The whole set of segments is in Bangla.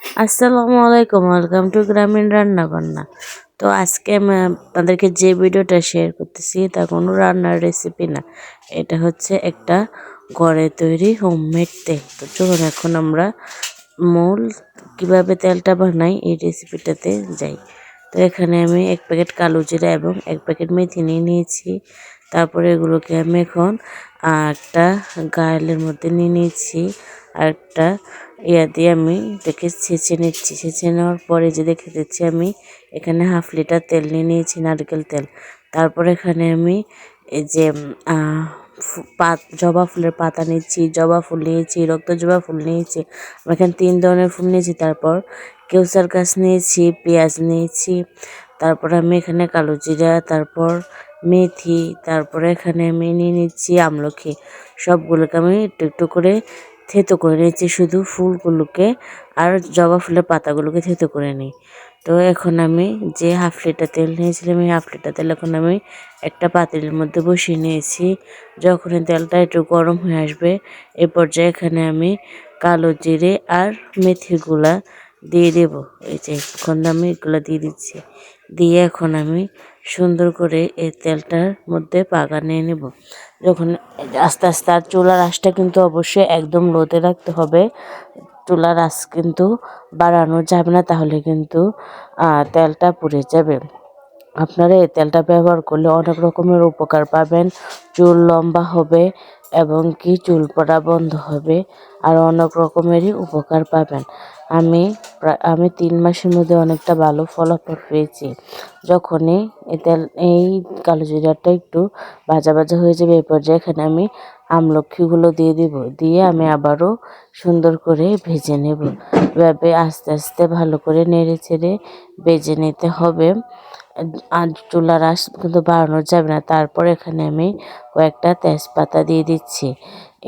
আসসালামু আলাইকুম, ওয়েলকাম টু গ্রামীণ রান্না বান্না। তো আজকে আমি আপনাদেরকে যে ভিডিওটা শেয়ার করতেছি তা কোনো রান্নার রেসিপি না, এটা হচ্ছে একটা ঘরে তৈরি হোমমেড তেল। তো চলুন এখন আমরা মূল কিভাবে তেলটা বানাই এই রেসিপিটাতে যাই। তো এখানে আমি 1 প্যাকেট কালো জিরা এবং 1 প্যাকেট মেথি নিয়ে নিয়েছি। তারপরে এগুলোকে আমি এখন একটা গায়েলের মধ্যে নিয়ে নিয়েছি। আর একটা দিয়ে আমি এটাকে ছেঁচে নিচ্ছি। ছেঁচে নেওয়ার পরে যে দেখে দিচ্ছি আমি এখানে 1/2 লিটার তেল নিয়ে নিয়েছি, নারকেল তেল। তারপর এখানে আমি এই যে জবা ফুলের পাতা নিয়েছি, জবা ফুল নিয়েছি, রক্ত জবা ফুল নিয়েছি। আমি এখানে 3 ধরনের ফুল নিয়েছি। তারপর কেউসার গাছ নিয়েছি, পেঁয়াজ নিয়েছি। তারপর আমি এখানে কালো জিরা, তারপর মেথি, তারপরে এখানে আমি নিয়ে নিচ্ছি আমলকি। সবগুলোকে আমি একটু একটু করে থেতো করে নিয়েছি, শুধু ফুলগুলোকে আর জবা ফুলের পাতাগুলোকে থেতো করে নিই। তো এখন আমি যে 1/2 লিটার তেল নিয়েছিলাম, এই 1/2 লিটার তেল এখন আমি একটা পাতিলের মধ্যে বসিয়ে নিয়েছি। যখন তেলটা একটু গরম হয়ে আসবে এ পর্যায়ে এখানে আমি কালো জিরে আর মেথিগুলা দিয়ে দেব। এই যে এখন আমি এগুলো দিয়ে দিচ্ছি। দিয়ে এখন আমি সুন্দর করে এই তেলটার মধ্যে পাকা নিয়ে নেব। যখন আস্তে আস্তে, আর চুলার আঁচটা কিন্তু অবশ্যই একদম লোতে রাখতে হবে। চুলার আঁচ কিন্তু বাড়ানো যাবে না, তাহলে কিন্তু তেলটা পুড়ে যাবে। আপনারা এই তেলটা ব্যবহার করলে অনেক রকমের উপকার পাবেন। চুল লম্বা হবে এবং কি চুল পড়া বন্ধ হবে, আর অনেক রকমেরই উপকার পাবেন। আমি 3 মাসের মধ্যে অনেকটা ভালো ফলাফল পেয়েছি। যখনই এই কালো জিরাটা একটু ভাজা ভাজা হয়ে যাবে এই পর্যায়ে এখানে আমি আমলকিগুলো দিয়ে দিব। দিয়ে আমি আবারও সুন্দর করে ভেজে নেব। এভাবে আস্তে আস্তে ভালো করে নেড়ে ছেড়ে ভেজে নিতে হবে। আর চুলার আঁচ কিন্তু বাড়ানো যাবে না। তারপর এখানে আমি কয়েকটা তেজপাতা দিয়ে দিচ্ছি।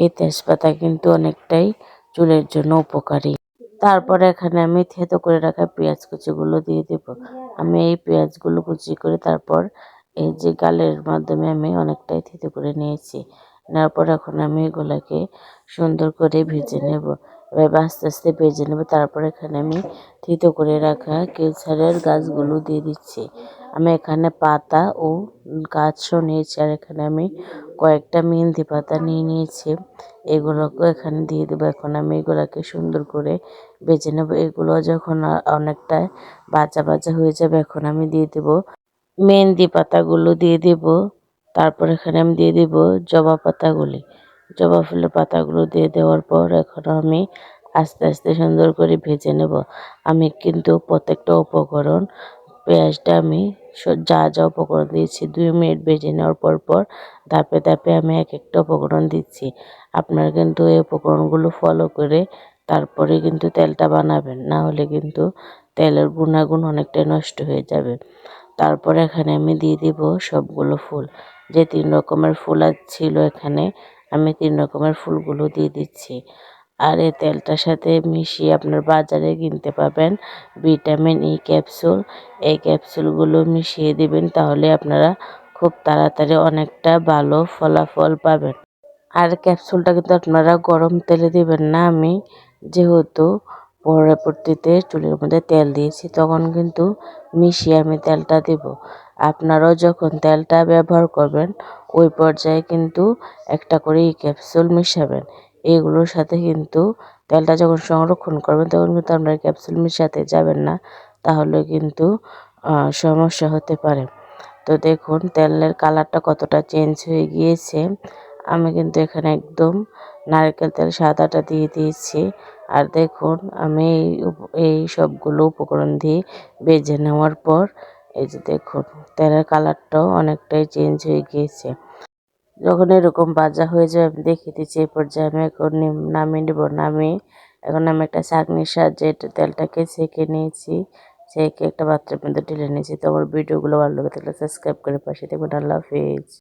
এই তেজপাতা কিন্তু অনেকটাই চুলের জন্য উপকারী। তারপরে এখানে আমি থেতো করে রাখা পেঁয়াজ কুচিগুলো দিয়ে দেব। আমি এই পেঁয়াজগুলো কুচি করে তারপর এই যে গালের মাধ্যমে আমি অনেকটাই থেতো করে নিয়েছি। নেওয়ার পর এখন আমি এগুলোকে সুন্দর করে ভেজে নেব। এভাবে আস্তে আস্তে ভেজে নেব। তারপর এখানে আমি থেতো করে রাখা কেউসারের গাছগুলো দিয়ে দিচ্ছি। আমি এখানে পাতা ও গাছও নিয়েছি, আর এখানে আমি কয়েকটা মেহেন্দি পাতা নিয়ে নিয়েছি। এগুলোকে এখানে দিয়ে দেবো। এখন আমি এগুলোকে সুন্দর করে ভেজে নেব। এগুলো যখন অনেকটা ভাজা ভাজা হয়ে যাবে এখন আমি দিয়ে দেব মেহেন্দি পাতাগুলো দিয়ে দেব। তারপর এখানে আমি দিয়ে দেব জবা পাতাগুলি, জবা ফুলের পাতাগুলো দিয়ে দেওয়ার পর এখন আমি আস্তে আস্তে সুন্দর করে ভেজে নেব। আমি কিন্তু প্রত্যেকটা উপকরণ, পেঁয়াজটা আমি যা যা উপকরণ দিয়েছি 2 মিনিট ভেজে নেওয়ার পর ধাপে ধাপে আমি এক একটা উপকরণ দিচ্ছি। আপনারা কিন্তু এই উপকরণগুলো ফলো করে তারপরে কিন্তু তেলটা বানাবেন, না হলে কিন্তু তেলের গুণাগুণ অনেকটাই নষ্ট হয়ে যাবে। তারপরে এখানে আমি দিয়ে দিব সবগুলো ফুল, যে 3 রকমের ফুল ছিল এখানে আমি 3 রকমের ফুলগুলো দিয়ে দিচ্ছি। আর এই তেলটার সাথে মিশিয়ে আপনার বাজারে কিনতে পাবেন ভিটামিন ই ক্যাপসুল। এই ক্যাপসুলগুলো মিশিয়ে দিবেন, তাহলে আপনারা খুব তাড়াতাড়ি অনেকটা ভালো ফলাফল পাবেন। আর ক্যাপসুলটা কিন্তু আপনারা গরম তেলে দিবেন না। আমি যেহেতু পরবর্তীতে চুলের মধ্যে তেল দিয়েছি তখন কিন্তু মিশিয়ে আমি তেলটা দেব। আপনারাও যখন তেলটা ব্যবহার করবেন ওই পর্যায়ে কিন্তু একটা করে এই ক্যাপসুল মিশাবেন। এগুলোর সাথে কিন্তু তেলটা যখন সংরক্ষণ করবেন তখন কিন্তু আপনারা ক্যাপসুল মিশাতে যাবেন না, তাহলে কিন্তু সমস্যা হতে পারে। তো দেখুন তেলের কালারটা কতটা চেঞ্জ হয়ে গিয়েছে। আমি কিন্তু এখানে একদম নারকেল তেল সাদাটা দিয়ে দিয়েছি। আর দেখুন আমি এই সবগুলো উপকরণ দিয়ে ভেজে নেওয়ার পর এই যে দেখুন তেলের কালারটাও অনেকটাই চেঞ্জ হয়ে গিয়েছে। যখন এরকম ভাজা হয়ে যায় আমি দেখিয়ে দিচ্ছি। এই পর্যায়ে আমি এখন নামিয়ে নেব। নামিয়ে এখন আমি একটা ছাঁকনির সাহায্যে তেলটাকে ছেঁকে নিয়েছি। ছেঁকে একটা পাত্রের মধ্যে ঢেলে নিয়েছি। তো আমার ভিডিওগুলো ভালো লাগে থাকলে সাবস্ক্রাইব করে পাশে থাকবেন। আল্লাহ হাফেজ।